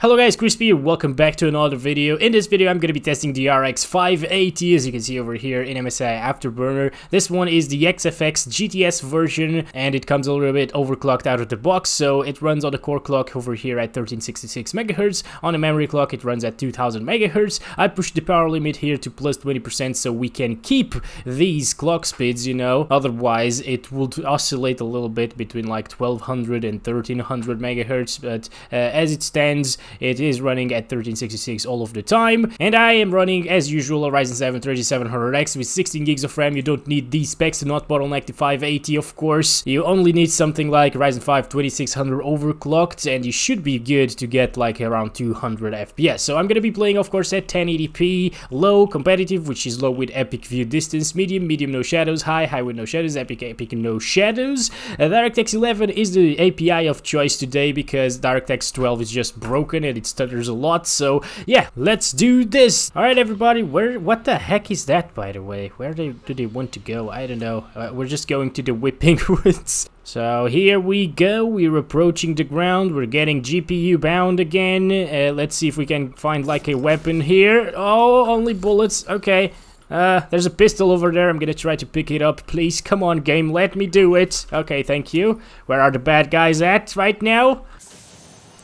Hello guys, Crispy here. Welcome back to another video. In this video I'm going to be testing the RX 580 as you can see over here in MSI Afterburner. This one is the XFX GTS version and it comes a little bit overclocked out of the box, so it runs on the core clock over here at 1366 MHz. On the memory clock it runs at 2000 MHz. I pushed the power limit here to plus 20% so we can keep these clock speeds, you know. Otherwise it would oscillate a little bit between like 1200 and 1300 MHz, but as it stands it is running at 1366 all of the time, and I am running as usual a Ryzen 7 3700X with 16 gigs of RAM. You don't need these specs to not bottleneck the 580, of course. You only need something like Ryzen 5 2600 overclocked, and you should be good to get like around 200 FPS. So I'm gonna be playing, of course, at 1080p, low, competitive, which is low with epic view distance, medium, medium no shadows, high, high with no shadows, epic, epic no shadows. DirectX 11 is the API of choice today because DirectX 12 is just broken and it stutters a lot. So yeah, let's do this. All right, everybody. What the heck is that, by the way? Where do they want to go? I don't know. We're just going to the Whipping Woods. So here we go. We're approaching the ground. We're getting GPU bound again. Let's see if we can find like a weapon here. Oh, only bullets. Okay. There's a pistol over there. I'm gonna try to pick it up. Please, come on, game. Let me do it. Okay, thank you. Where are the bad guys at right now?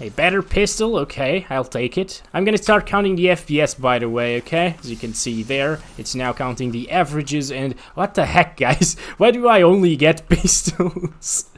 A better pistol, okay, I'll take it. I'm gonna start counting the FPS, by the way, okay? As you can see there, it's now counting the averages, and what the heck, guys? Why do I only get pistols?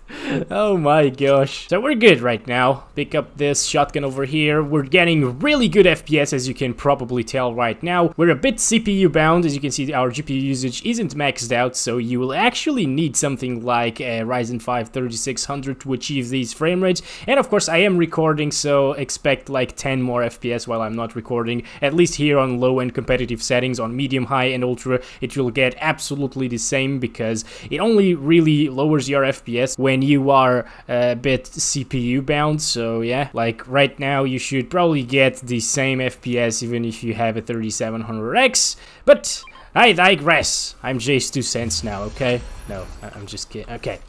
Oh my gosh. So we're good right now. Pick up this shotgun over here. We're getting really good FPS, as you can probably tell right now. We're a bit CPU bound. As you can see, our GPU usage isn't maxed out, so you will actually need something like a Ryzen 5 3600 to achieve these frame rates. And of course, I am recording, so expect like 10 more FPS while I'm not recording. At least here on low-end competitive settings, on medium, high, and ultra, it will get absolutely the same because it only really lowers your FPS when you are a bit CPU bound. So yeah, like right now you should probably get the same FPS even if you have a 3700X, but I digress. I'm Jay's 2 cents now, okay? No, I'm just kidding. Okay,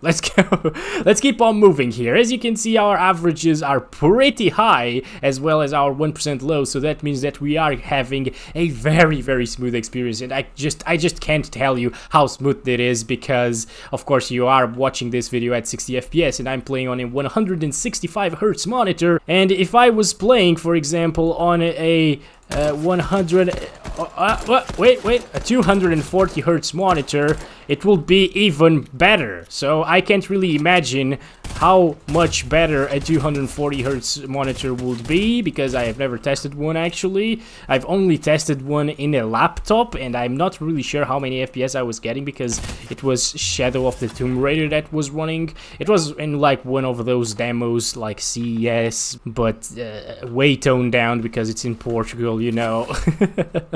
let's go. Let's keep on moving here. As you can see, our averages are pretty high as well as our 1% low, so that means that we are having a very, very smooth experience, and I just can't tell you how smooth it is because, of course, you are watching this video at 60 FPS and I'm playing on a 165 Hz monitor, and if I was playing, for example, on a 240 Hertz monitor, it will be even better. So I can't really imagine how much better a 240 Hertz monitor would be because I have never tested one actually. I've only tested one in a laptop and I'm not really sure how many FPS I was getting because it was Shadow of the Tomb Raider that was running. It was in like one of those demos like CES, but way toned down because it's in Portugal, you know.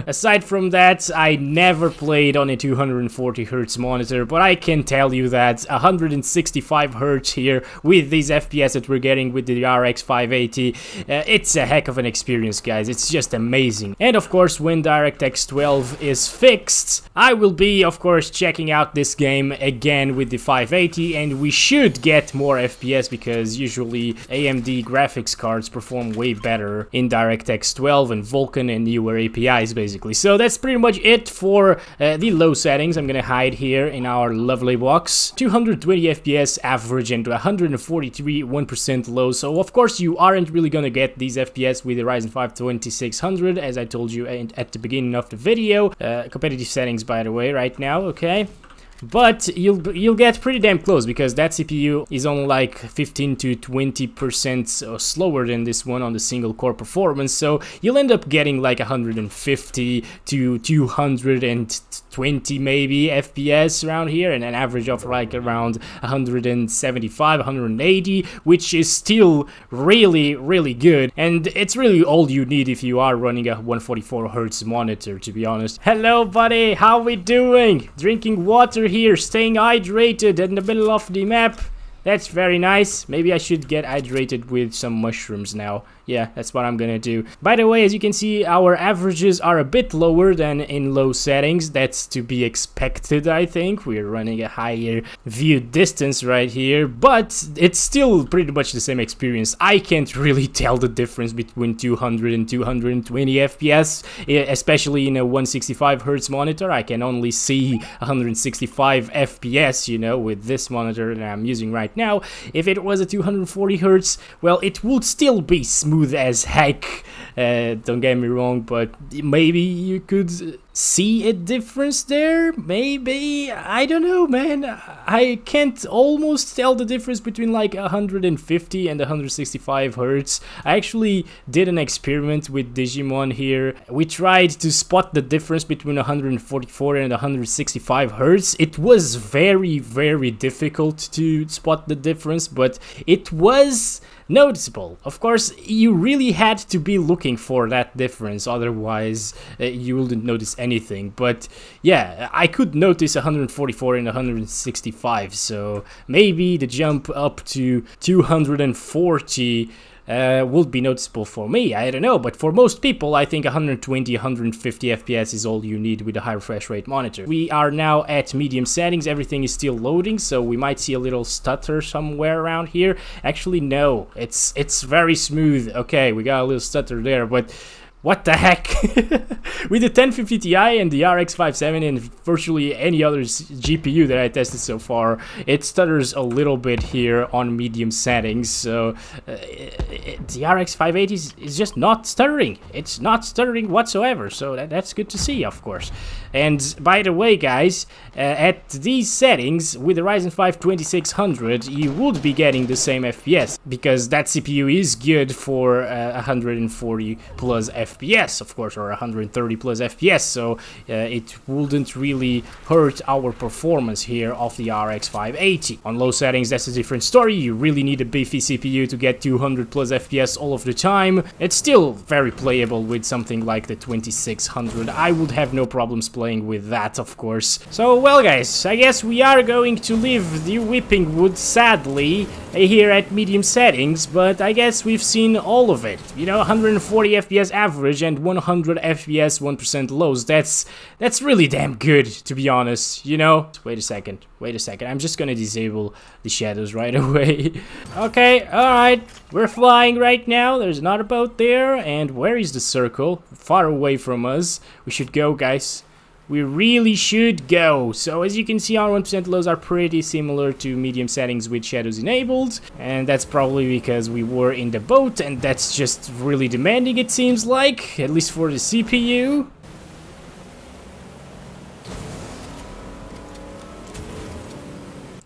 Aside from that, I never played on a 240 Hz monitor, but I can tell you that 165 Hz here with these FPS that we're getting with the RX 580, it's a heck of an experience, guys. It's just amazing. And of course, when DirectX 12 is fixed, I will be, of course, checking out this game again with the 580, and we should get more FPS because usually AMD graphics cards perform way better in DirectX 12 and Vulkan and newer APIs, basically. So that's pretty much it for the low settings. I'm gonna hide here in our lovely box. 220 FPS average and 143 1% low. So of course you aren't really gonna get these FPS with the Ryzen 5 2600, as I told you at the beginning of the video. Competitive settings, by the way, right now, okay? But you'll get pretty damn close because that CPU is only like 15 to 20% slower than this one on the single core performance, so you'll end up getting like 150 to 220 maybe FPS around here, and an average of like around 175, 180, which is still really good, and it's really all you need if you are running a 144 Hz monitor, to be honest. Hello buddy, how we doing? Drinking water here, staying hydrated in the middle of the map. That's very nice. Maybe I should get hydrated with some mushrooms now. Yeah, that's what I'm gonna do. By the way, as you can see, our averages are a bit lower than in low settings. That's to be expected, I think. We're running a higher view distance right here, but it's still pretty much the same experience. I can't really tell the difference between 200 and 220 FPS, especially in a 165 Hz monitor. I can only see 165 FPS, you know, with this monitor that I'm using right now. If it was a 240 Hz, well, it would still be smooth as heck, don't get me wrong, but maybe you could see a difference there, maybe, I don't know, man. I can't almost tell the difference between like 150 and 165 Hz. I actually did an experiment with Digimon here. We tried to spot the difference between 144 and 165 Hz. It was very, very difficult to spot the difference, but it was noticeable. Of course, you really had to be looking for that difference, otherwise you wouldn't notice anything. But yeah, I could notice 144 and 165, so maybe the jump up to 240 would be noticeable for me, I don't know, but for most people I think 120, 150 FPS is all you need with a high refresh rate monitor. We are now at medium settings, everything is still loading, so we might see a little stutter somewhere around here. Actually no, it's very smooth. Okay, we got a little stutter there, but what the heck? With the 1050 Ti and the RX 570 and virtually any other GPU that I tested so far, it stutters a little bit here on medium settings. So the RX 580 is just not stuttering. It's not stuttering whatsoever. So that's good to see, of course. And by the way, guys, at these settings with the Ryzen 5 2600, you would be getting the same FPS because that CPU is good for 140 plus FPS, of course, or 130 plus FPS, so it wouldn't really hurt our performance here of the RX 580. On low settings, that's a different story. You really need a beefy CPU to get 200 plus FPS all of the time. It's still very playable with something like the 2600. I would have no problems playing with that, of course. So, well, guys, I guess we are going to leave the Whipping Wood, sadly, here at medium settings, but I guess we've seen all of it. You know, 140 FPS average and 100 FPS 1% lows. That's really damn good, to be honest, you know? Wait a second, I'm just gonna disable the shadows right away. Okay, alright, we're flying right now. There's another boat there, and where is the circle? Far away from us. We should go, guys. We really should go. So as you can see, our 1% lows are pretty similar to medium settings with shadows enabled, and that's probably because we were in the boat, and that's just really demanding, it seems like, at least for the CPU.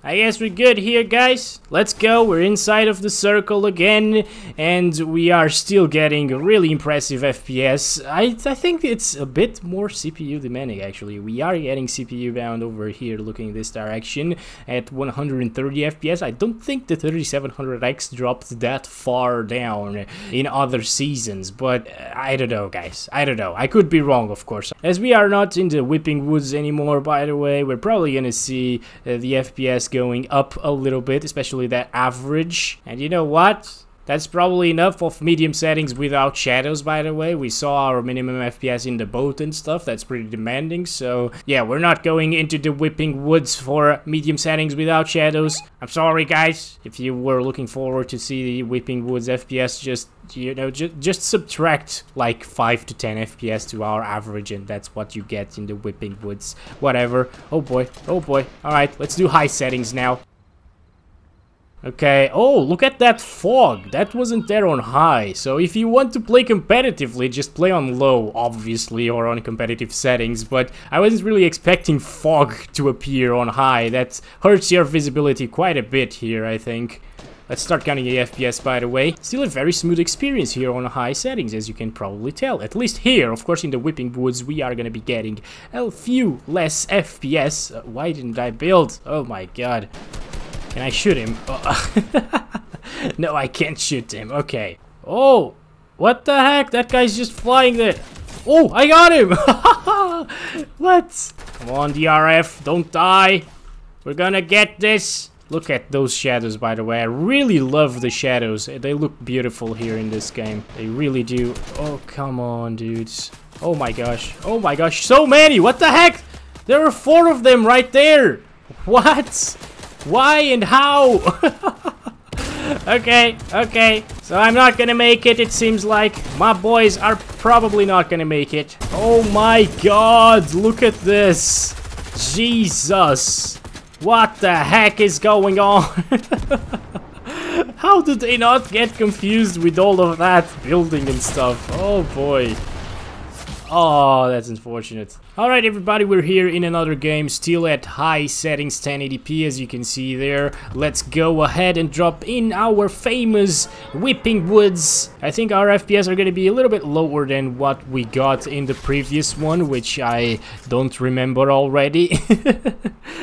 I guess we're good here, guys. Let's go. We're inside of the circle again, and we are still getting really impressive FPS. I think it's a bit more CPU demanding, actually. We are getting CPU bound over here, looking in this direction, at 130 FPS. I don't think the 3700X dropped that far down in other seasons, but I don't know, guys. I don't know. I could be wrong, of course. As we are not in the Whipping Woods anymore, by the way, we're probably gonna see the FPS going up a little bit, especially that average. And you know what? That's probably enough of medium settings without shadows, by the way. We saw our minimum FPS in the boat and stuff. That's pretty demanding. So yeah, we're not going into the Whipping Woods for medium settings without shadows. I'm sorry, guys. If you were looking forward to see the Whipping Woods FPS, just, you know, just subtract like 5 to 10 FPS to our average, and that's what you get in the Whipping Woods. Whatever. Oh boy. Oh boy. Alright, let's do high settings now. Okay, oh, look at that fog. That wasn't there on high. So if you want to play competitively, just play on low, obviously, or on competitive settings. But I wasn't really expecting fog to appear on high. That hurts your visibility quite a bit here, I think. Let's start counting the FPS, by the way. Still a very smooth experience here on high settings, as you can probably tell. At least here, of course, in the Whipping Woods, we are gonna be getting a few less FPS. Why didn't I build? Oh my god. Can I shoot him? Oh. No, I can't shoot him. Okay. Oh, what the heck? That guy's just flying there. Oh, I got him! What? Come on, DRF. Don't die. We're gonna get this. Look at those shadows, by the way. I really love the shadows. They look beautiful here in this game. They really do. Oh, come on, dudes. Oh my gosh. Oh my gosh. So many. What the heck? There are 4 of them right there. What? Why and how? Okay, okay. So I'm not gonna make it, it seems like. My boys are probably not gonna make it. Oh my god, look at this. Jesus. What the heck is going on? How did they not get confused with all of that building and stuff? Oh boy. Oh, that's unfortunate. Alright everybody, we're here in another game, still at high settings, 1080p as you can see there. Let's go ahead and drop in our famous Whipping Woods. I think our FPS are gonna be a little bit lower than what we got in the previous one, which I don't remember already.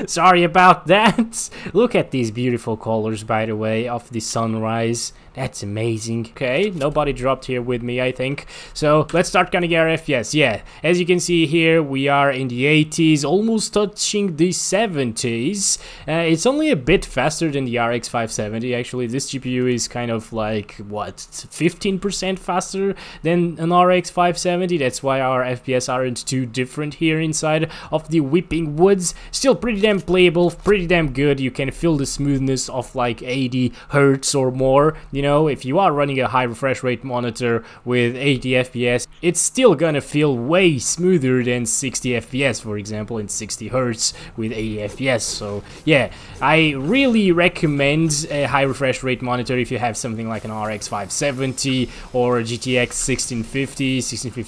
Sorry about that. Look at these beautiful colors, by the way, of the sunrise. That's amazing. Okay, nobody dropped here with me, I think. So let's start gonna get our FPS. Yeah, as you can see here, we are in the 80s, almost touching the 70s. It's only a bit faster than the RX 570. Actually, this GPU is kind of like, what, 15% faster than an RX 570. That's why our FPS aren't too different here inside of the Whipping Woods. Still pretty damn playable, pretty damn good. You can feel the smoothness of like 80 hertz or more. You know, if you are running a high refresh rate monitor with 80 FPS, it's still gonna feel way smoother than 60 FPS, for example, in 60 hertz with 80 FPS. So yeah, I really recommend a high refresh rate monitor if you have something like an RX 570 or a GTX 1650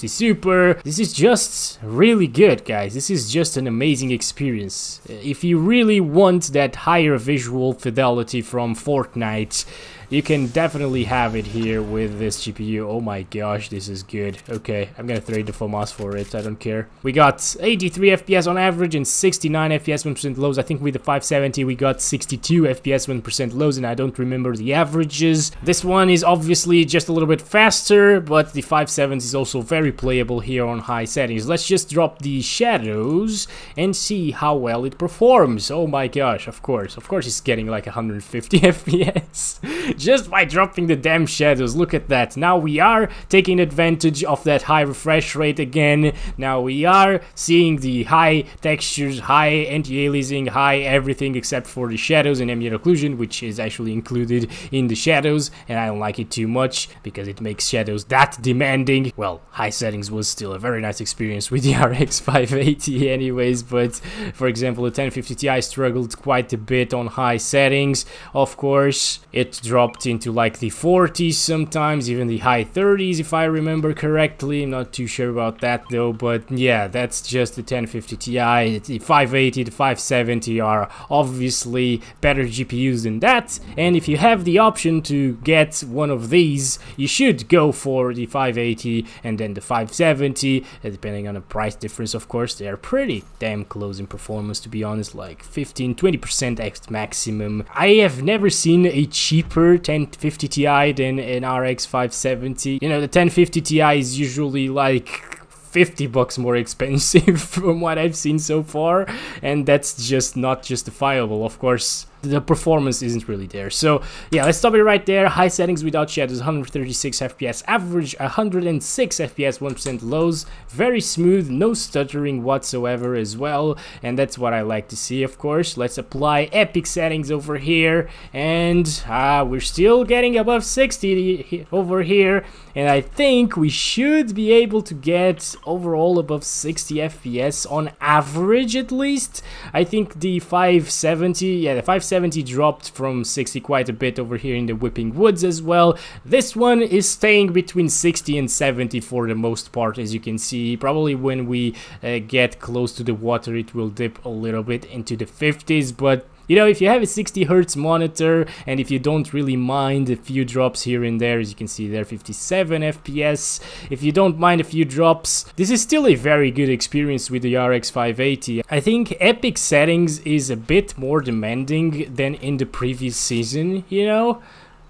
Super. This is just really good, guys. This is just an amazing experience. If you really want that higher visual fidelity from Fortnite, you can definitely have it here with this GPU. Oh my gosh, this is good. Okay, I'm gonna trade the FOMAS for it, I don't care. We got 83 FPS on average and 69 FPS 1% lows. I think with the 570 we got 62 FPS 1% lows, and I don't remember the averages. This one is obviously just a little bit faster, but the 570 is also very playable here on high settings. Let's just drop the shadows and see how well it performs. Oh my gosh, of course it's getting like 150 FPS. Just by dropping the damn shadows. Look at that. Now we are taking advantage of that high refresh rate again. Now we are seeing the high textures, high anti-aliasing, high everything except for the shadows and ambient occlusion, which is actually included in the shadows, and I don't like it too much because it makes shadows that demanding. Well, high settings was still a very nice experience with the RX 580 anyways, but for example the 1050 Ti struggled quite a bit on high settings. Of course, it dropped into like the 40s sometimes, even the high 30s if I remember correctly. I'm not too sure about that though, but yeah, that's just the 1050 Ti. The 580, the 570 are obviously better GPUs than that, and if you have the option to get one of these, you should go for the 580 and then the 570, depending on the price difference. Of course, they are pretty damn close in performance, to be honest, like 15-20% at maximum. I have never seen a cheaper 1050 Ti than an RX 570. You know, the 1050 Ti is usually like $50 more expensive from what I've seen so far, and that's just not justifiable. Of course, the performance isn't really there. So yeah, let's stop it right there. High settings without shadows, 136 FPS average, 106 FPS 1% lows, very smooth, no stuttering whatsoever as well, and that's what I like to see. Of course, let's apply epic settings over here, and we're still getting above 60 over here, and I think we should be able to get overall above 60 FPS on average at least. I think the 570, yeah, the 570 dropped from 60 quite a bit over here in the Whipping Woods as well. This one is staying between 60 and 70 for the most part, as you can see. Probably when we get close to the water it will dip a little bit into the 50s, but you know, if you have a 60 Hz monitor and if you don't really mind a few drops here and there, as you can see there, 57 FPS, if you don't mind a few drops, this is still a very good experience with the RX 580. I think epic settings is a bit more demanding than in the previous season, you know?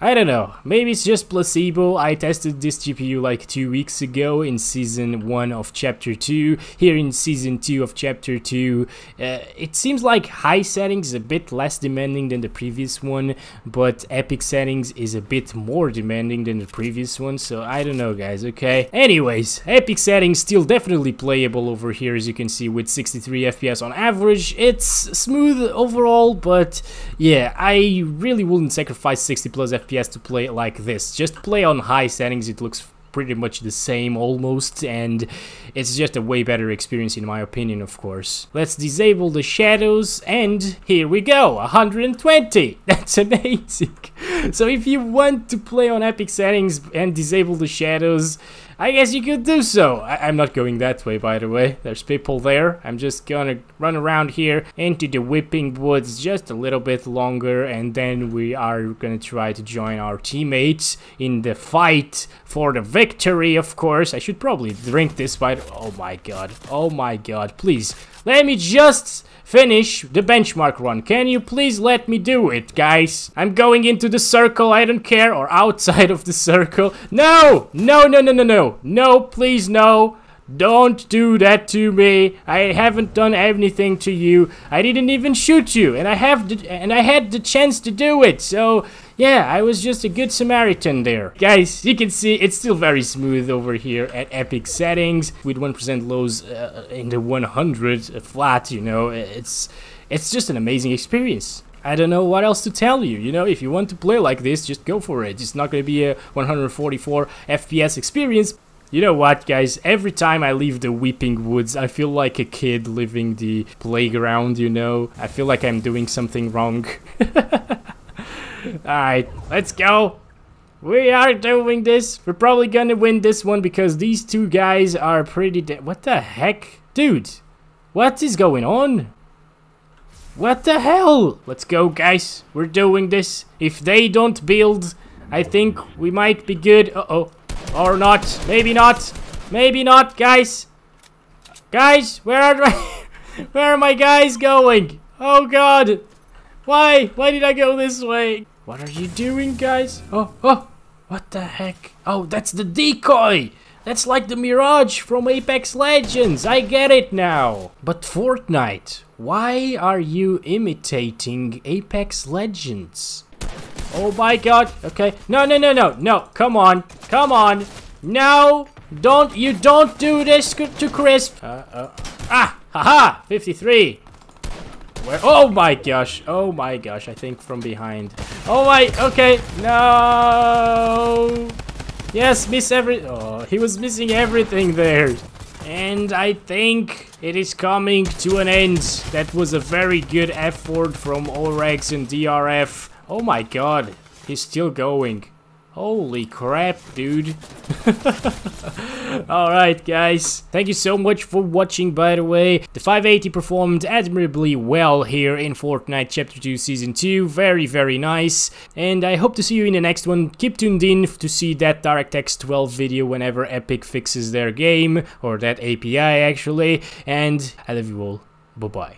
I don't know, maybe it's just placebo. I tested this GPU like 2 weeks ago in season 1 of chapter 2. Here in season 2 of chapter 2, it seems like high settings is a bit less demanding than the previous one, but epic settings is a bit more demanding than the previous one, so I don't know guys, okay? Anyways, epic settings still definitely playable over here, as you can see, with 63 FPS on average. It's smooth overall, but yeah, I really wouldn't sacrifice 60 plus FPS to play it like this. Just play on high settings, it looks pretty much the same almost, and it's just a way better experience in my opinion, of course. Let's disable the shadows, and here we go, 120. That's amazing. So if you want to play on epic settings and disable the shadows, I guess you could do so. I'm not going that way, by the way. There's people there. I'm just gonna run around here into the Whipping Woods just a little bit longer, and then we are gonna try to join our teammates in the fight for the victory, of course. I should probably drink this, but oh my god. Oh my god. Please, let me just finish the benchmark run. Can you please let me do it, guys? I'm going into the circle, I don't care, or outside of the circle. No! No, no, no, no, no. No, please, no. Don't do that to me. I haven't done anything to you. I didn't even shoot you, and I had the chance to do it. So yeah, I was just a good Samaritan there. Guys, you can see it's still very smooth over here at epic settings with 1% lows in the 100 flat, you know. It's just an amazing experience. I don't know what else to tell you, you know, if you want to play like this, just go for it. It's not going to be a 144 FPS experience. You know what, guys, every time I leave the Weeping Woods, I feel like a kid leaving the playground, you know. I feel like I'm doing something wrong. Alright, let's go. We are doing this. We're probably gonna win this one because these two guys are pretty what the heck? Dude, what is going on? What the hell? Let's go, guys. We're doing this. If they don't build, I think we might be good. Uh-oh. Or not. Maybe not. Maybe not, guys. Guys, where are my guys going? Oh god. Why? Why did I go this way? What are you doing, guys? Oh. What the heck? Oh, that's the decoy. That's like the Mirage from Apex Legends. I get it now. But Fortnite, why are you imitating Apex Legends? Oh my god. Okay. No. No. Come on. Come on. No. Don't do this to Crisp. Haha. 53. Where? Oh my gosh. Oh my gosh. I think from behind. Oh my. Okay. No. Yes, oh, he was missing everything there. And I think it is coming to an end. That was a very good effort from Orex and DRF. Oh my god, he's still going. Holy crap, dude. Alright, guys. Thank you so much for watching, by the way. The 580 performed admirably well here in Fortnite Chapter 2 Season 2. Very, very nice. And I hope to see you in the next one. Keep tuned in to see that DirectX 12 video whenever Epic fixes their game. Or that API, actually. And I love you all. Bye-bye.